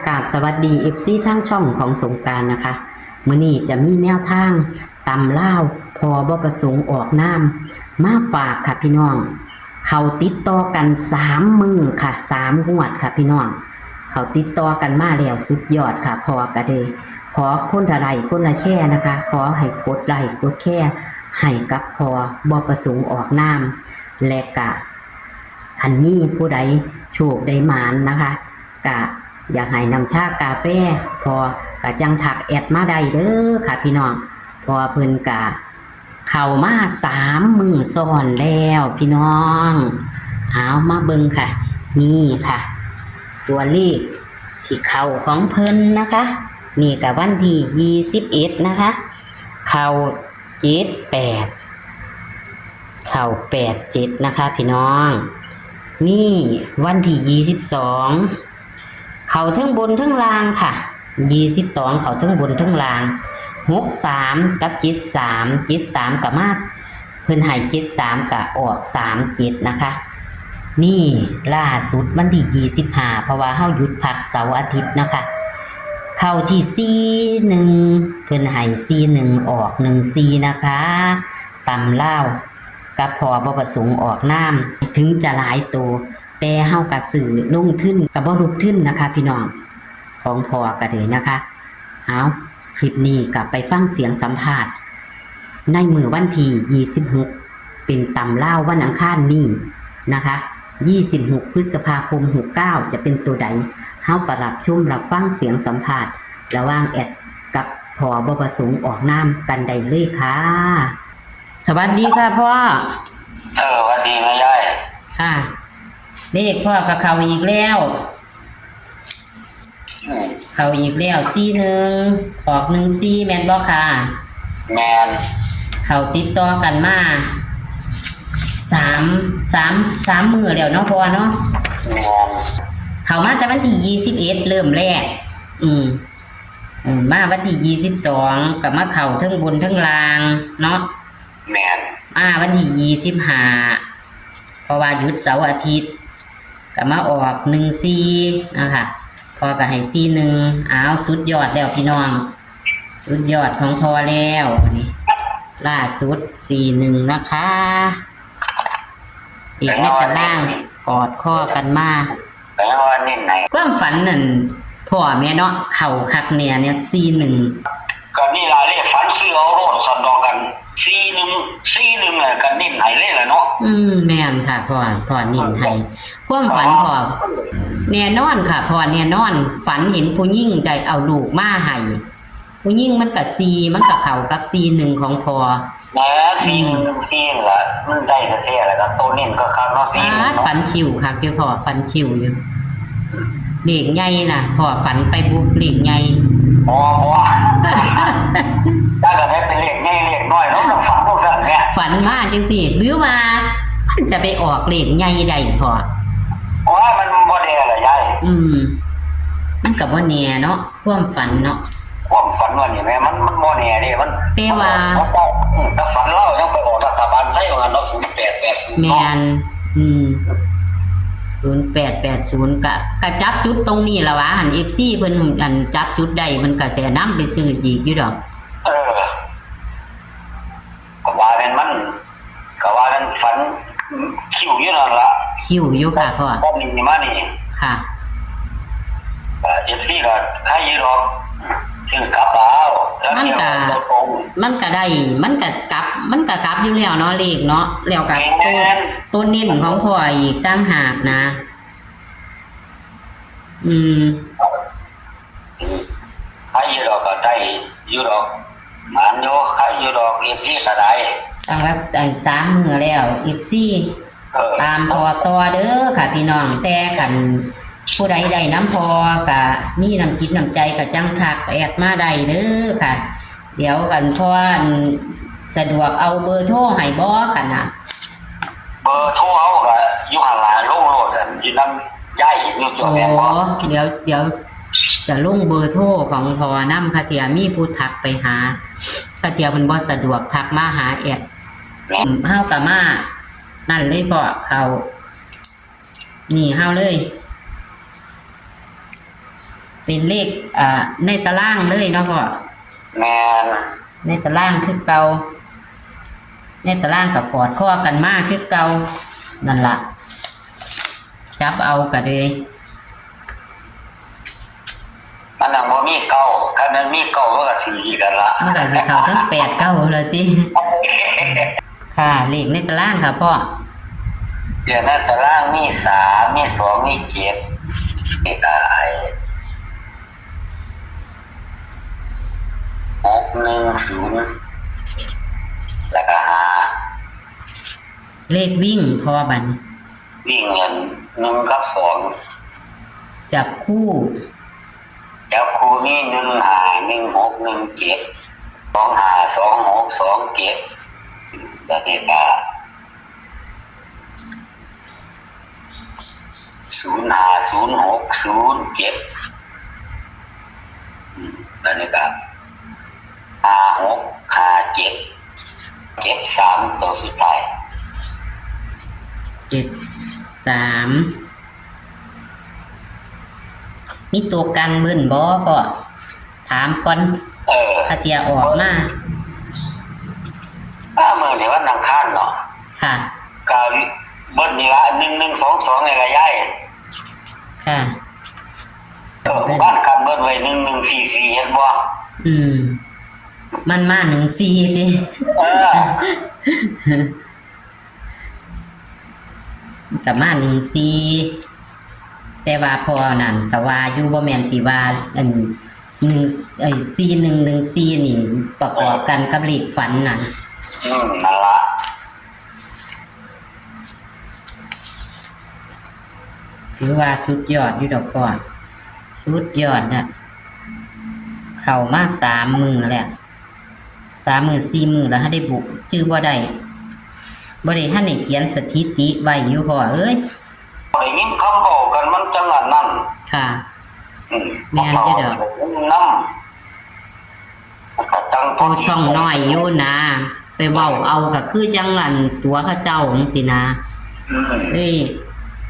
กราบสวัสดีทางช่องของสงกรานต์นะคะมื้อนี้จะมีแนวทางตำล่าวพอบ่ประสงค์ออกนามมาฝากค่ะพี่น้องเขาติดต่อกัน3มื้อค่ะ3งวดค่ะพี่น้องเขาติดต่อกันมาแล้วสุดยอดค่ะพอกระเดขอคนละไลค์คนละแค่นะคะขอให้กดไลค์กดแค่ให้กับพอบ่ประสงค์ออกนามและกะคันมีผู้ใดโชคได้หมานนะคะกะอยากให้นำชากาแฟพอกะจังถักแอดมาได้เด้อค่ะพี่น้องพอเพิ่นกะเข้ามา3มื้อซ้อนแล้วพี่น้องเอามาเบิ่งค่ะนี่ค่ะตัวเลขที่เข้าของเพิ่นนะคะนี่ก็วันที่21นะคะเข้า78เข้า87นะคะพี่น้องนี่วันที่22เขาทั้งบนทั้งล่างค่ะ22เขาทั้งบนทั้งล่าง63กับ73กับมาเพิ่นให้73กับออก37นะคะนี่ล่าสุดวันที่25เพราะว่าเฮาหยุดพักเสาร์อาทิตย์นะคะเข้าที่41เพิ่นให้41ออก14นะคะตำล่าวกับพอบ่ประสงค์ออกนามถึงจะหลายตัวแต่เฮากะซื้อลงทุนก็บ่ลุกทุนนะคะพี่น้องของพอกะเด้นะคะเอาคลิปนี้ก็ไปฟังเสียงสัมภาษณ์ในมื้อวันที่26เป็นตำล่าววันอังคารนี้นะคะ26พฤษภาคม69จะเป็นตัวใดเฮาประรับชมรับฟังเสียงสัมภาษณ์ระหว่างแอดกับพอบ่ประสงค์ออกนามกันได้เลยค่ะสวัสดีค่ะพ่อสวัสดีแม่ยายค่ะเลขพ่อกับเขาอีกแล้วเขาอีกแล้ว41ออก14แม่นบ่ค่ะแมนเขาติดต่อกันมา3มื้อแล้วเนาะพ่อเนาะแมนเขามาแต่วันที่21เริ่มแรกมาวันที่22ก็มาเข้าทั้งบนทั้งล่างเนาะแมนวันที่25เพราะว่าหยุดเสาร์อาทิตย์ก็มาออก14นะคะพอก็ให้41สุดยอดแล้วพี่น้องสุดยอดของพอแล้วนี่ล่าสุด41นะคะเด็กในตารางกอดข้อกันมาแต่ว่านี่ไหนความฝันนั่นพ่อแม่เนาะเข้าคักเนี่ย41ก็นี่ล่ะเลขฝันซื้อเอาโลดสันดอกกัน41น่ะกันนี่ไหนเลยล่ะเนาะแม่นค่ะพ่อนิ่นให้ความฝันพ่อแน่นอนค่ะพ่อแน่นอนฝันเห็นผู้หญิงได้เอาลูกมาให้ผู้หญิงมันก็4มันก็เข้ากับ41ของพ่อแหม41ล่ะมันได้แท้ๆแล้วก็ตัวนี้ก็คักเนาะ41ฝันคิวค่ะคือพ่อฝันคิวอยู่เลขใหญ่น่ะพ่อฝันไปบุกเลขใหญ่บ่ถ้าก็ได้เป็นเลขใหญ่เลขน้อยเนาะต้องฝันจังซั่นเนี่ยฝันมาจังซี่หรือว่ามันจะไปออกเลขใหญ่ได้พ่อโอ้ยมันบ่แน่ล่ะยายมันก็บ่แน่เนาะความฝันเนาะความฝันว่านี่แม่มันบ่แน่เด้มันแต่ว่าถ้าฝันเรายังไปออกรัฐบาลไทยว่าเนาะ0880แม่น0880ก็จับจุดตรงนี้ล่ะวะหัน FC เพิ่นอันจับจุดได้มันก็สินำไปซื้ออีกอยู่ดอกก็ว่ามันฝันคิวอยู่นั่นล่ะคิวอยู่ค่ะพ่อบ่มีมานี่ค่ะFC ก็ใครอยู่ดอกซื้อกลับเอาแล้วมันก็ได้มันก็กลับอยู่แล้วเนาะเลขเนาะแล้วก็ตัวเน้นของพ่ออีกตั้งหากนะใครอยู่ดอกก็ได้อยู่ดอกหมานอยู่ใครอยู่ดอก FC ก็ได้ตั้งละ3มื้อแล้ว FC ตามพอต่อเด้อค่ะพี่น้องแต่กันผู้ใดได้น้ำพอก็มีน้ำจิตน้ำใจก็จังทักแอดมาได้เด้อค่ะเดี๋ยวกันพอสะดวกเอาเบอร์โทรให้บ่ค่ะนะเบอร์โทรเอาก็อยู่ข้างหลังลงโลดอยู่นำย้ายอยู่ตัวแม่บ่เดี๋ยวจะลงเบอร์โทรของพอนำค่ะเที่ยมีผู้ทักไปหาค่ะเที่ยเพิ่นบ่สะดวกทักมาหาแอดเฮาก็มานั่นเลยบ่เขานี่เฮาเลย เป็นเลขในตารางเลยเนาะพ่อ แม่น ในตารางคือเก่าในตารางกับกอดข้อกันมากคือเก่านั่นล่ะจับเอาก็เลย มันน่ะบ่มีเก้าคันมันมีเก้ามันก็ถืออีกกันละ มันก็สิเข้าทั้ง8 9เลยติค่ะเลขในตารางค่ะพ่อ เดี๋ยวนั้นจะล่างมี3มี2มี7นี่ก็ไอ้610แล้วก็5 เลขวิ่งพ่อบัดนี้ วิ่งเงิน1กับ2จับคู่ แล้วครูมี1 5 1 6 1 7 2 5 2 6 2 7แล้วนี่ก็05 06 07แล้วนี่ก็56 57 73ตัวสุดท้าย 73มีตัวกันเบิ่นบ่พ่อถามก่อนถ้าเทียออกมา มื้อนี้วันอังคารเนาะ ค่ะ ก็เบิ้ลนี่ละ1122นี่ละยาย ค่ะ บ้านกันเบิ้ลไว้1144เห็นบ่ มันมา14ติ กับมา14แต่ว่าพอนั่นก็ว่าอยู่บ่แม่นติว่าอัน4114นี่ประกอบกันกับเลขฝันนั่น นั่นละ ถือว่าสุดยอดอยู่ดอกพ่อสุดยอดน่ะเข้ามา3 มื้อแล้ว3 มื้อ4 มื้อแล้วให้ได้บุกชื่อบ่ได้ทันได้เขียนสถิติไว้อยู่พ่อเอ้ย ได้ยินคำบอกกันมันจังอันนั้น ค่ะแม่นอยู่ดอก นำก็จัง โอ้ช่องน้อยอยู่นะไปเว้าเอาก็คือจังอันตัวเขาเจ้าจังซี่นะเอ้ย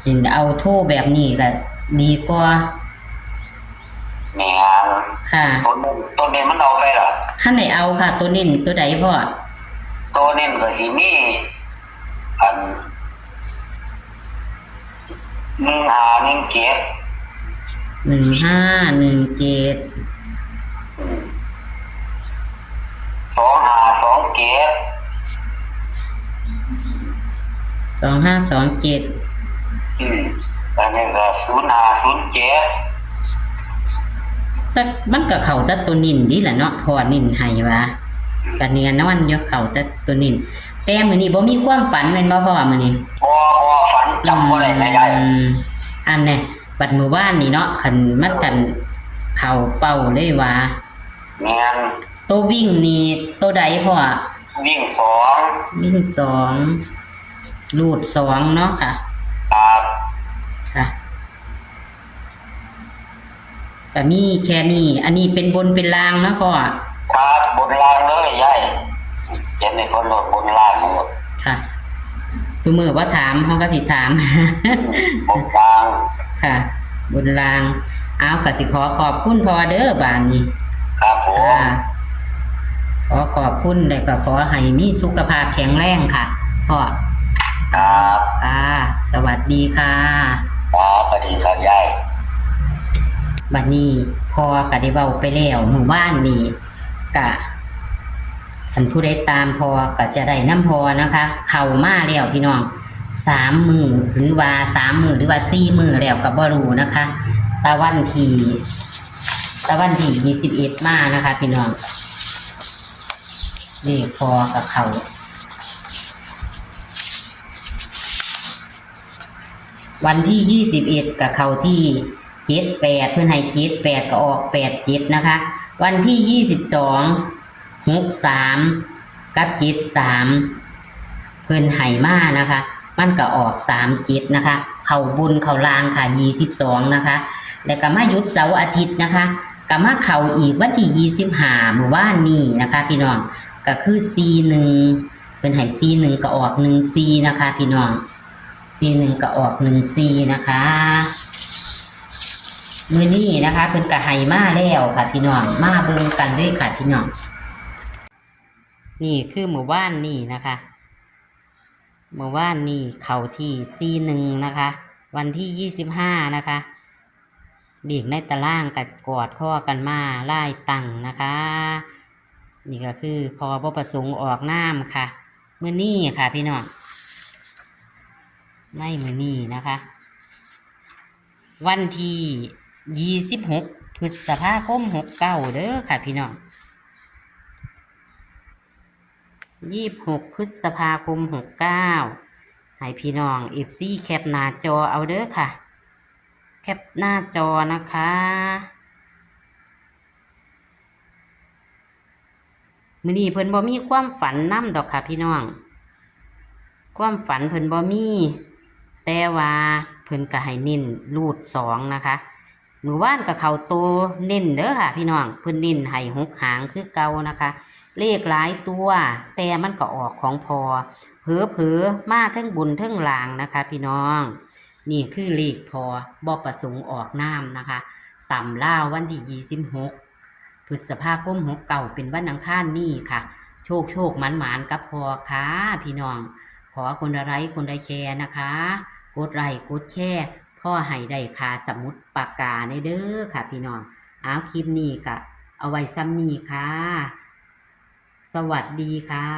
เห็นเอาโทรแบบนี้ก็ดีกว่า แม่น ค่ะ ตัวนี้มันเอาไปล่ะ ท่านไหนเอาค่ะ ตัวนี้ตัวใดพ่อ ตัวนี้ก็สิมีอัน1517 1517 2527 2527 แล้วนี่ก็0507แต่มันก็เข้าแต่ตัวนินดีแหละเนาะเพราะว่านินให้ว่าก็เนียนอนอยู่เข้าแต่ตัวนินแต่มื้อนี้บ่มีความฝันแม่นบ่พ่อมื้อนี้ บ่ฝันจำบ่ได้แม่ยาย อันเนี่ยบัดมื้อวานนี่เนาะคันมันกันเข้าเป้าเลยว่า แม่น ตัววิ่งนี่ตัวใดพ่อ วิ่งวิ่ง2ลูด2เนาะค่ะ ครับ ค่ะก็มีแค่นี้อันนี้เป็นบนเป็นล่างเนาะพ่อ ครับบนล่างเลยยายเห็นในคนโหลดบนล่างหมด ค่ะซุมื้อว่าถามเฮาก็สิถาม บนล่าง ค่ะ บนล่างเอาก็สิขอบคุณพ่อเด้อบานนี้ ครับผม ขอบคุณและก็ขอให้มีสุขภาพแข็งแรงค่ะพ่อ ครับ สวัสดีค่ะ ครับสวัสดีครับยาย บัดนี้พ่อก็ได้เว้าไปแล้วหมู่บ้านนี้ก็ท่านผู้ใดตามพ่อก็จะได้น้ำพ่อนะคะ เข้ามาแล้วพี่น้อง3 มื้อหรือว่า3 มื้อหรือว่า4 มื้อแล้วก็บ่รู้นะคะตะวันที่21มานะคะพี่น้องนี่พอกับเขาวันที่21กับเขาที่78เพื่อนให้78ก็ออก87นะคะวันที่22 63กับ73เพื่อนให้มานะคะมันก็ออก37นะคะเขาบุญเขาลางค่ะ22นะคะแล้วก็มาหยุดเสาร์อาทิตย์นะคะก็มาเขาอีกวันที่25เมื่อวานนี้นะคะพี่น้องก็คือ C1 เพิ่นให้ C1 ก็ออก1 C นะคะพี่น้อง C1 ก็ออก1 C นะคะ มื้อนี้นะคะเพิ่นก็ให้มาแล้วค่ะพี่น้องมาเบิ่งกันเลยค่ะพี่น้องนี่คือเมื่อวานนี่นะคะเมื่อวานนี่เข้าที่41นะคะ วันที่25นะคะเด็กในตารางกัดกอดข้อกันมาไล่ตังนะคะ นี่ก็คือพอบ่ประสงค์ออกน้ำค่ะมื้อนี้ค่ะพี่น้องไม่มื้อนี้นะคะ วันที่26พฤษภาคม69เด้อค่ะพี่น้อง26พฤษภาคม69ให้พี่น้อง FC แคปหน้าจอเอาเด้อค่ะ แคปหน้าจอนะคะมื้อนี้เพิ่นบ่มีความฝันนำดอกค่ะพี่น้องความฝันเพิ่นบ่มีแต่ว่าเพิ่นก็ให้เน้นรูด2นะคะมื้อวานก็เข้าโตเน้นเด้อค่ะพี่น้องเพิ่นเน้นให้6หางคือเก่านะคะ เลขหลายตัวแต่มันก็ออกของพอเผลอๆมาเทิงบุญเทิงลางนะคะพี่น้องนี่คือเลขพอบ่ประสงค์ออกน้ำนะคะต่ำล่าวันที่26พฤษภาคม69เป็นวันอังคารนี่ค่ะโชคหมานกับพอค่ะพี่น้องขอคนละไลค์คนละแชร์นะคะกดไลค์กดแชร์พ่อให้ได้ค่ะสมุดปากกาในเด้อค่ะพี่น้องเอาคลิปนี้ก็เอาไว้ซ้ำนี้ค่ะสวัสดีค่ะ